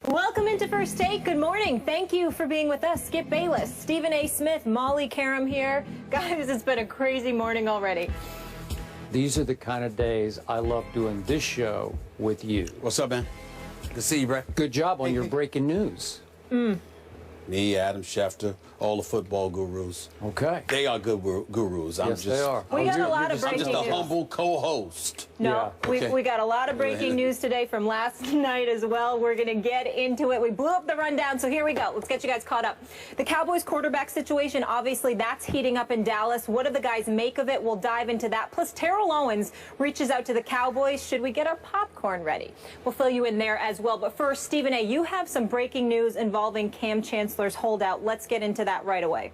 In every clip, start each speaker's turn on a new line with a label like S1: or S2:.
S1: Welcome into First Take. Good morning. Thank you for being with us. Skip Bayless, Stephen A. Smith, Molly Karam here. Guys, it's been a crazy morning already.
S2: These are the kind of days I love doing this show with you.
S3: What's up, man? Good to see you, bro.
S2: Good job on your breaking news.
S3: Me, Adam Schefter, all the football gurus.
S2: Okay.
S3: They are good gurus.
S2: Yes, they are.
S1: We got a lot of
S3: I'm
S1: breaking
S3: just a
S1: news.
S3: humble co-host.
S1: No,
S2: Yeah.
S3: Okay.
S1: we got a lot of breaking news today from last night as well. We're going to get into it. We blew up the rundown, so here we go. Let's get you guys caught up. The Cowboys quarterback situation, obviously, that's heating up in Dallas. What do the guys make of it? We'll dive into that. Plus, Terrell Owens reaches out to the Cowboys. Should we get our popcorn ready? We'll fill you in there as well. But first, Stephen A., you have some breaking news involving Kam Chancellor's holdout. Let's get into that right away.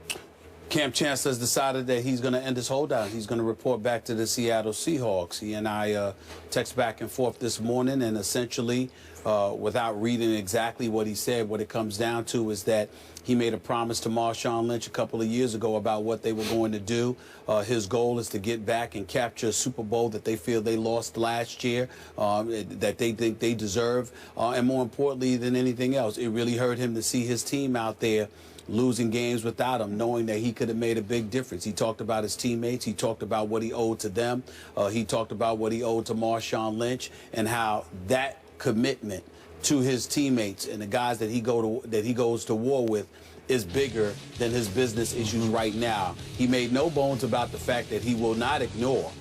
S3: Kam Chancellor has decided that he's going to end his holdout. He's going to report back to the Seattle Seahawks. He and I text back and forth this morning, and essentially, without reading exactly what he said, what it comes down to is that he made a promise to Marshawn Lynch a couple of years ago about what they were going to do. His goal is to get back and capture a Super Bowl that they feel they lost last year, that they think they deserve. And more importantly than anything else, it really hurt him to see his team out there losing games without him, knowing that he could have made a big difference. He talked about his teammates. He talked about what he owed to them. He talked about what he owed to Marshawn Lynch and how that commitment to his teammates and the guys that he goes to war with is bigger than his business issues right now. He made no bones about the fact that he will not ignore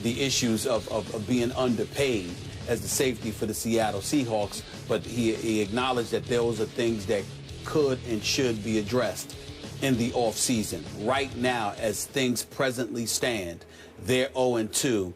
S3: the issues of being underpaid as the safety for the Seattle Seahawks, but he acknowledged that those are things that could and should be addressed in the offseason. Right now, as things presently stand, they're 0-2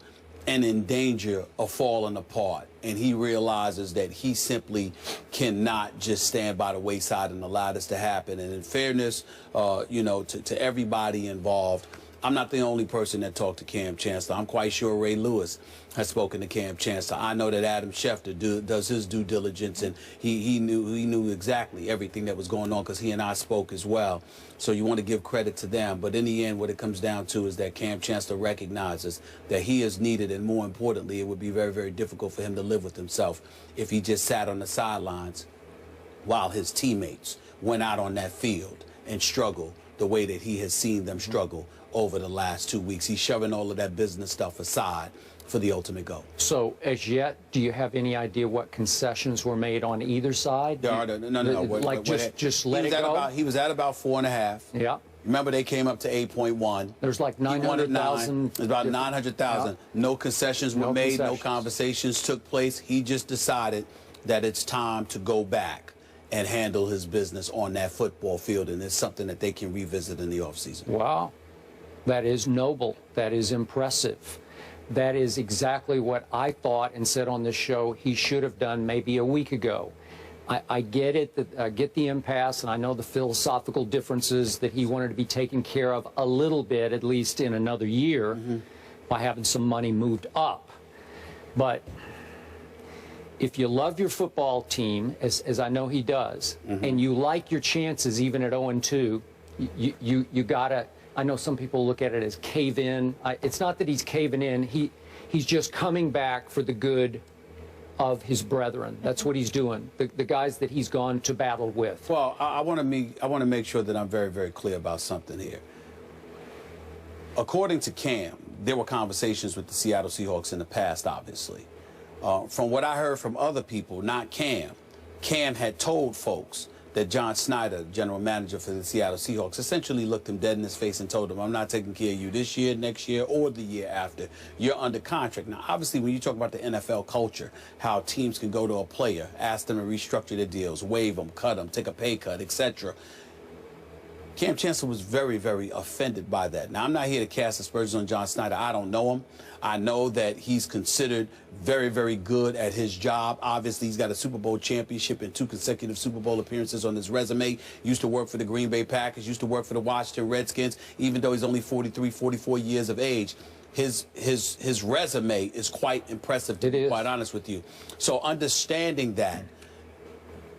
S3: and in danger of falling apart. And he realizes that he simply cannot just stand by the wayside and allow this to happen. And in fairness, to everybody involved, I'm not the only person that talked to Kam Chancellor. I'm quite sure Ray Lewis has spoken to Kam Chancellor. I know that Adam Schefter does his due diligence, and he knew exactly everything that was going on because he and I spoke as well. So you want to give credit to them. But in the end, what it comes down to is that Kam Chancellor recognizes that he is needed, and more importantly, it would be very, very difficult for him to live with himself if he just sat on the sidelines while his teammates went out on that field and struggled the way that he has seen them struggle over the last 2 weeks. He's shoving all of that business stuff aside for the ultimate goal.
S2: So, as yet, do you have any idea what concessions were made on either side?
S3: There are no.
S2: Just let it go?
S3: He was at about 4.5.
S2: Yeah.
S3: Remember, they came up to 8.1.
S2: There's like 900,000.
S3: It's about 900,000. Yeah. No concessions were made. No conversations took place. He just decided that it's time to go back and handle his business on that football field, and it's something that they can revisit in the offseason.
S2: Wow. That is noble. That is impressive. That is exactly what I thought and said on this show he should have done maybe a week ago. I get it, I get the impasse, and I know the philosophical differences that he wanted to be taken care of a little bit, at least in another year, by having some money moved up. But if you love your football team, as I know he does, and you like your chances even at 0-2, you gotta. I know some people look at it as cave in. It's not that he's caving in. He's just coming back for the good of his brethren. That's what he's doing. The guys that he's gone to battle with.
S3: Well, I want to make sure that I'm very, very clear about something here. According to Kam, there were conversations with the Seattle Seahawks in the past, obviously. From what I heard from other people, not Kam, Kam had told folks that John Snyder, general manager for the Seattle Seahawks, essentially looked him dead in his face and told him, I'm not taking care of you this year, next year, or the year after. You're under contract. Now, obviously, when you talk about the NFL culture, how teams can go to a player, ask them to restructure their deals, waive them, cut them, take a pay cut, etc., Kam Chancellor was very, very offended by that. Now, I'm not here to cast aspersions on John Snyder. I don't know him. I know that he's considered very, very good at his job. Obviously, he's got a Super Bowl championship and 2 consecutive Super Bowl appearances on his resume. Used to work for the Green Bay Packers, used to work for the Washington Redskins, even though he's only 43, 44 years of age. His resume is quite impressive, to be quite honest with you. So understanding that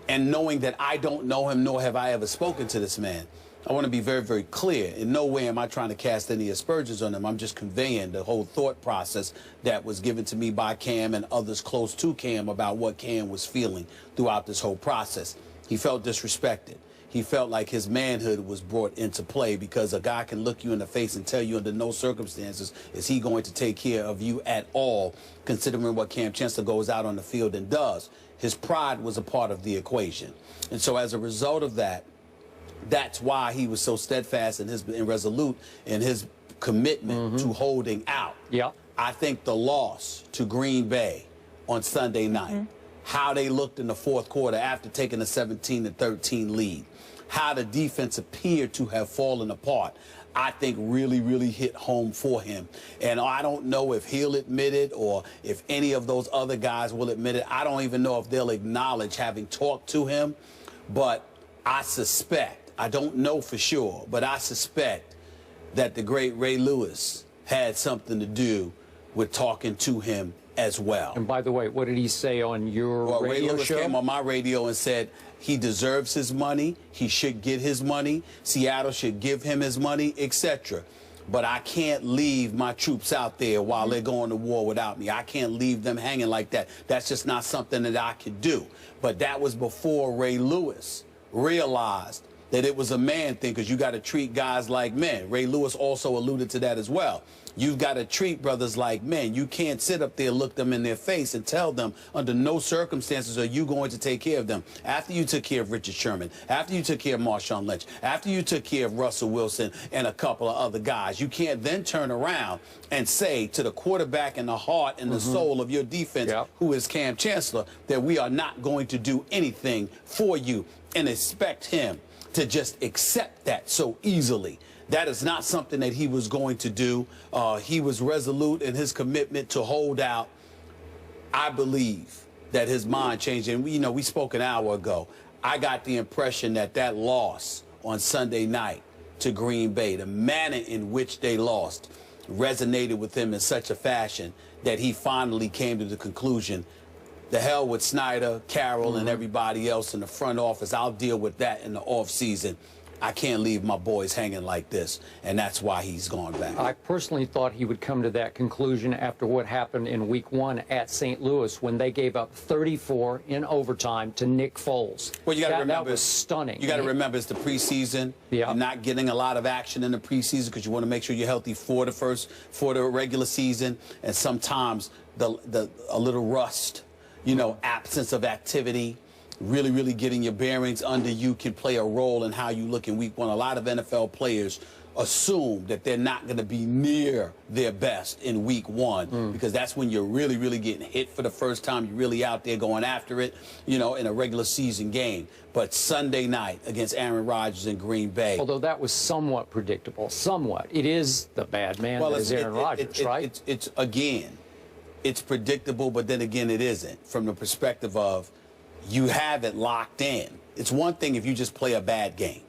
S3: and knowing that I don't know him, nor have I ever spoken to this man, I want to be very, very clear. In no way am I trying to cast any aspersions on him. I'm just conveying the whole thought process that was given to me by Cam and others close to Cam about what Cam was feeling throughout this whole process. He felt disrespected. He felt like his manhood was brought into play because a guy can look you in the face and tell you under no circumstances is he going to take care of you at all, considering what Kam Chancellor goes out on the field and does. His pride was a part of the equation. And so as a result of that, that's why he was so steadfast and resolute in his commitment to holding out.
S2: Yeah.
S3: I think the loss to Green Bay on Sunday night, how they looked in the fourth quarter after taking a 17-13 lead, how the defense appeared to have fallen apart, I think really, really hit home for him. And I don't know if he'll admit it or if any of those other guys will admit it. I don't even know if they'll acknowledge having talked to him. But I suspect, I don't know for sure, but I suspect that the great Ray Lewis had something to do with talking to him as well.
S2: And by the way, what did he say on your radio
S3: Ray Lewis
S2: show?
S3: came on my radio and said he deserves his money, he should get his money, Seattle should give him his money, etc. But I can't leave my troops out there while they're going to war without me. I can't leave them hanging like that. That's just not something that I could do. But that was before Ray Lewis realized that it was a man thing, because you got to treat guys like men. Ray Lewis also alluded to that as well. You've got to treat brothers like men. You can't sit up there, look them in their face, and tell them under no circumstances are you going to take care of them. After you took care of Richard Sherman, after you took care of Marshawn Lynch, after you took care of Russell Wilson and a couple of other guys, you can't then turn around and say to the quarterback and the heart and the soul of your defense, who is Kam Chancellor, that we are not going to do anything for you, and expect him to just accept that so easily. That is not something that he was going to do. He was resolute in his commitment to hold out. I believe that his mind changed. And we spoke an hour ago. I got the impression that that loss on Sunday night to Green Bay, the manner in which they lost, resonated with him in such a fashion that he finally came to the conclusion, the hell with Snyder, Carroll, and everybody else in the front office. I'll deal with that in the offseason. I can't leave my boys hanging like this, and that's why he's gone back.
S2: I personally thought he would come to that conclusion after what happened in Week 1 at St. Louis when they gave up 34 in overtime to Nick Foles.
S3: Well, you got to remember,
S2: that was stunning.
S3: You got to remember it's the preseason. You're not getting a lot of action in the preseason because you want to make sure you're healthy for the regular season, and sometimes a little rust, absence of activity, really getting your bearings under you can play a role in how you look in Week 1. A lot of NFL players assume that they're not going to be near their best in Week 1 because that's when you're really getting hit for the first time. You're really out there going after it, in a regular season game. But Sunday night against Aaron Rodgers in Green Bay.
S2: Although that was somewhat predictable, somewhat. It is the bad man that is Aaron Rodgers, right?
S3: It's predictable, but then again, it isn't from the perspective of you have it locked in. It's one thing if you just play a bad game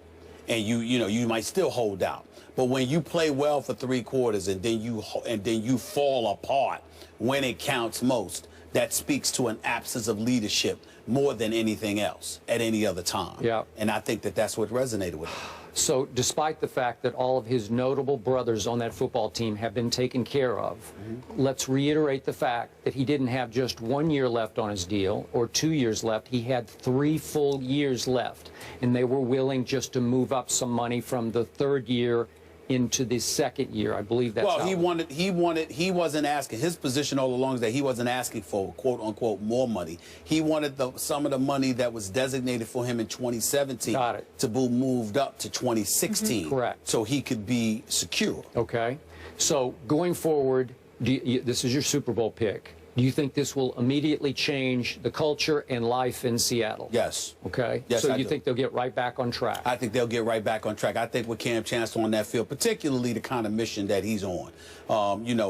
S3: and you might still hold out. But when you play well for 3 quarters and then you fall apart when it counts most, that speaks to an absence of leadership more than anything else at any other time.
S2: Yeah.
S3: And I think that that's what resonated with him.
S2: So despite the fact that all of his notable brothers on that football team have been taken care of, let's reiterate the fact that he didn't have just 1 year left on his deal or 2 years left. He had 3 full years left, and they were willing just to move up some money from the 3rd year into the 2nd year. I believe that's
S3: he wasn't asking. His position all along is that he wasn't asking for quote unquote more money. He wanted some of the money that was designated for him in 2017 to be moved up to 2016.
S2: Correct.
S3: So he could be secure.
S2: Okay. So going forward, this is your Super Bowl pick. Do you think this will immediately change the culture and life in Seattle?
S3: Yes.
S2: Okay.
S3: Yes,
S2: so
S3: I
S2: you
S3: do.
S2: think they'll get right back on track?
S3: I think they'll get right back on track. I think with Kam Chancellor on that field, particularly the kind of mission that he's on,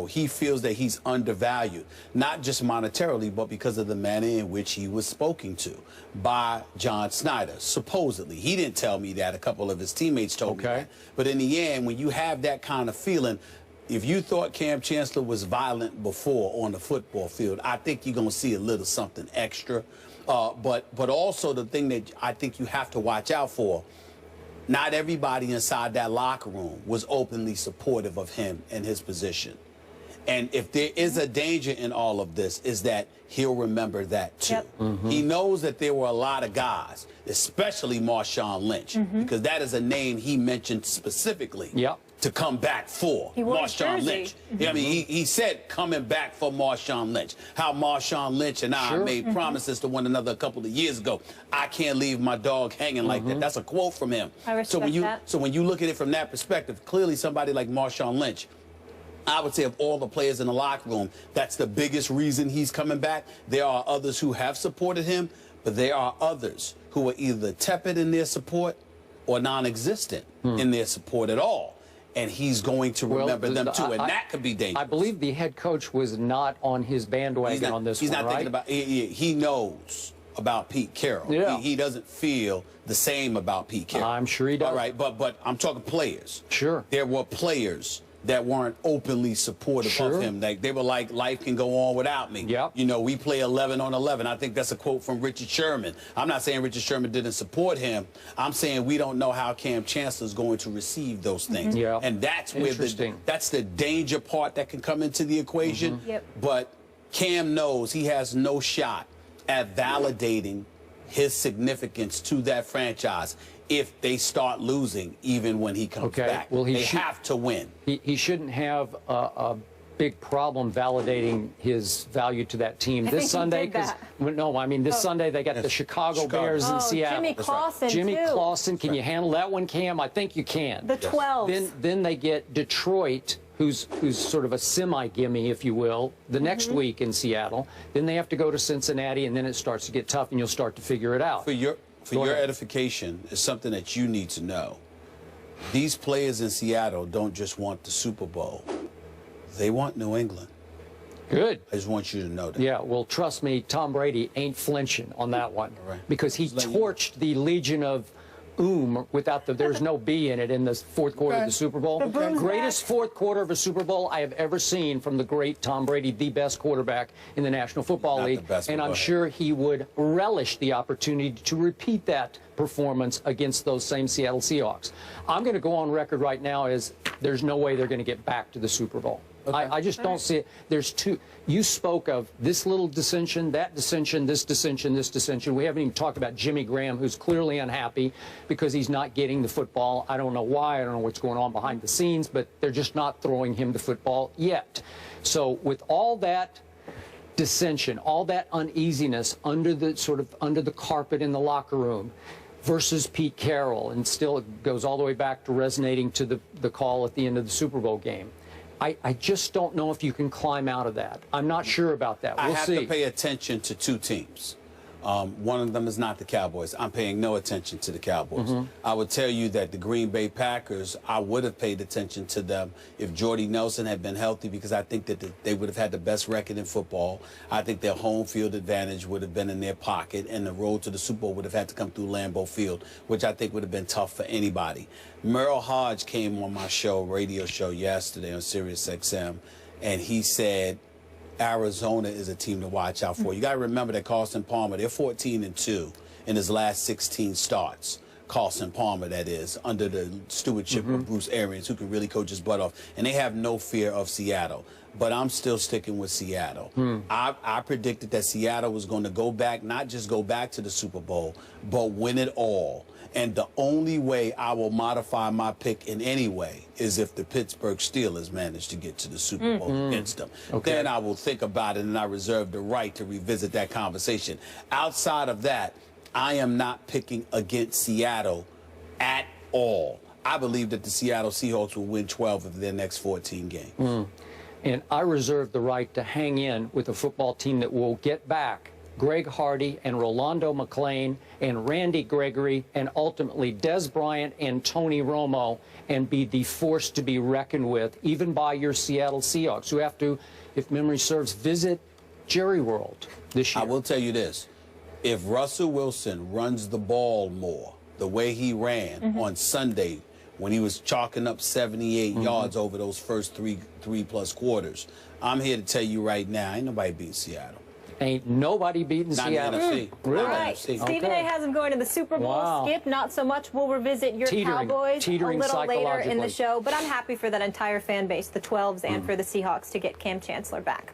S3: he feels that he's undervalued, not just monetarily, but because of the manner in which he was spoken to by John Snyder, supposedly. He didn't tell me that. A couple of his teammates told me that. But in the end, when you have that kind of feeling, if you thought Kam Chancellor was violent before on the football field, I think you're going to see a little something extra. But also the thing that I think you have to watch out for, not everybody inside that locker room was openly supportive of him and his position. And if there is a danger in all of this, is that he'll remember that too.
S1: Yep.
S3: He knows that there were a lot of guys, especially Marshawn Lynch, because that is a name he mentioned specifically to come back for. Marshawn Lynch. I mean, he said coming back for Marshawn Lynch. How Marshawn Lynch and I made promises to one another a couple of years ago. I can't leave my dog hanging like that. That's a quote from him.
S1: I respect that.
S3: So when you look at it from that perspective, clearly somebody like Marshawn Lynch, I would say of all the players in the locker room, that's the biggest reason he's coming back. There are others who have supported him, but there are others who are either tepid in their support or non-existent in their support at all. And he's going to remember them too, and that could be dangerous.
S2: I believe the head coach was not on his bandwagon on this one,
S3: He's not thinking about he knows about Pete Carroll. He doesn't feel the same about Pete Carroll.
S2: I'm sure he does.
S3: All right, but I'm talking players.
S2: Sure.
S3: There were players that weren't openly supportive of him. They were like, life can go on without me. You know, we play 11 on 11. I think that's a quote from Richard Sherman. I'm not saying Richard Sherman didn't support him. I'm saying we don't know how Kam Chancellor is going to receive those things. And that's where that's the danger part that can come into the equation. But Kam knows he has no shot at validating his significance to that franchise if they start losing, even when he comes back. Well, they have to win.
S2: He shouldn't have a big problem validating his value to that team this Sunday. This Sunday they got the Chicago Bears in Seattle.
S1: Jimmy Clausen,
S2: Jimmy Clausen, can you handle that one, Cam? I think you can.
S1: The 12.
S2: Then they get Detroit, who's sort of a semi-gimme, if you will, the next week in Seattle. Then they have to go to Cincinnati, and then it starts to get tough, and you'll start to figure it out.
S3: For your edification, is something that you need to know. These players in Seattle don't just want the Super Bowl. They want New England.
S2: Good.
S3: I just want you to know that.
S2: Yeah, well, trust me, Tom Brady ain't flinching on that one. Because he torched the Legion of without there's no B in it in the fourth quarter of the Super Bowl. Greatest fourth quarter of a Super Bowl I have ever seen from the great Tom Brady, the best quarterback in the National Football League. And I'm sure he would relish the opportunity to repeat that performance against those same Seattle Seahawks. I'm going to go on record right now as there's no way they're going to get back to the Super Bowl. I just don't see it. There's you spoke of this little dissension, that dissension, this dissension, this dissension. We haven't even talked about Jimmy Graham, who's clearly unhappy because he's not getting the football. I don't know why. I don't know what's going on behind the scenes, but they're just not throwing him the football yet. So with all that dissension, all that uneasiness under the carpet in the locker room versus Pete Carroll, and still it goes all the way back to resonating to the call at the end of the Super Bowl game. I just don't know if you can climb out of that. I'm not sure about that. We'll see.
S3: I have to pay attention to two teams. One of them is not the Cowboys. I'm paying no attention to the Cowboys. I would tell you that the Green Bay Packers, I would have paid attention to them if Jordy Nelson had been healthy, because I think that they would have had the best record in football. I think their home field advantage would have been in their pocket, and the road to the Super Bowl would have had to come through Lambeau Field, which I think would have been tough for anybody. Merrill Hodge came on my radio show yesterday on Sirius XM, and he said Arizona is a team to watch out for. You got to remember that Carson Palmer, they're 14-2 in his last 16 starts. Carson Palmer, that is, under the stewardship of Bruce Arians, who can really coach his butt off. And they have no fear of Seattle. But I'm still sticking with Seattle. I predicted that Seattle was going to go back, not just go back to the Super Bowl, but win it all. And the only way I will modify my pick in any way is if the Pittsburgh Steelers manage to get to the Super Bowl against them. Then I will think about it, and I reserve the right to revisit that conversation. Outside of that, I am not picking against Seattle at all. I believe that the Seattle Seahawks will win 12 of their next 14 games.
S2: And I reserve the right to hang in with a football team that will get back Greg Hardy and Rolando McClain and Randy Gregory and ultimately Des Bryant and Tony Romo, and be the force to be reckoned with, even by your Seattle Seahawks, who have to, if memory serves, visit Jerry World this year.
S3: I will tell you this. If Russell Wilson runs the ball more the way he ran on Sunday when he was chalking up 78 yards over those first three plus quarters, I'm here to tell you right now, ain't nobody beating Seattle.
S2: Ain't nobody beating
S3: Not
S2: Seattle.
S3: in the NFC.
S2: Really?
S1: All right.
S3: NFC.
S1: Stephen A. has them going to the Super Bowl.
S2: Wow.
S1: Skip, not so much. We'll revisit your
S2: Teetering
S1: Cowboys a little later in the
S2: psychologically.
S1: show. But I'm happy for that entire fan base, the 12s, and for the Seahawks to get Kam Chancellor back.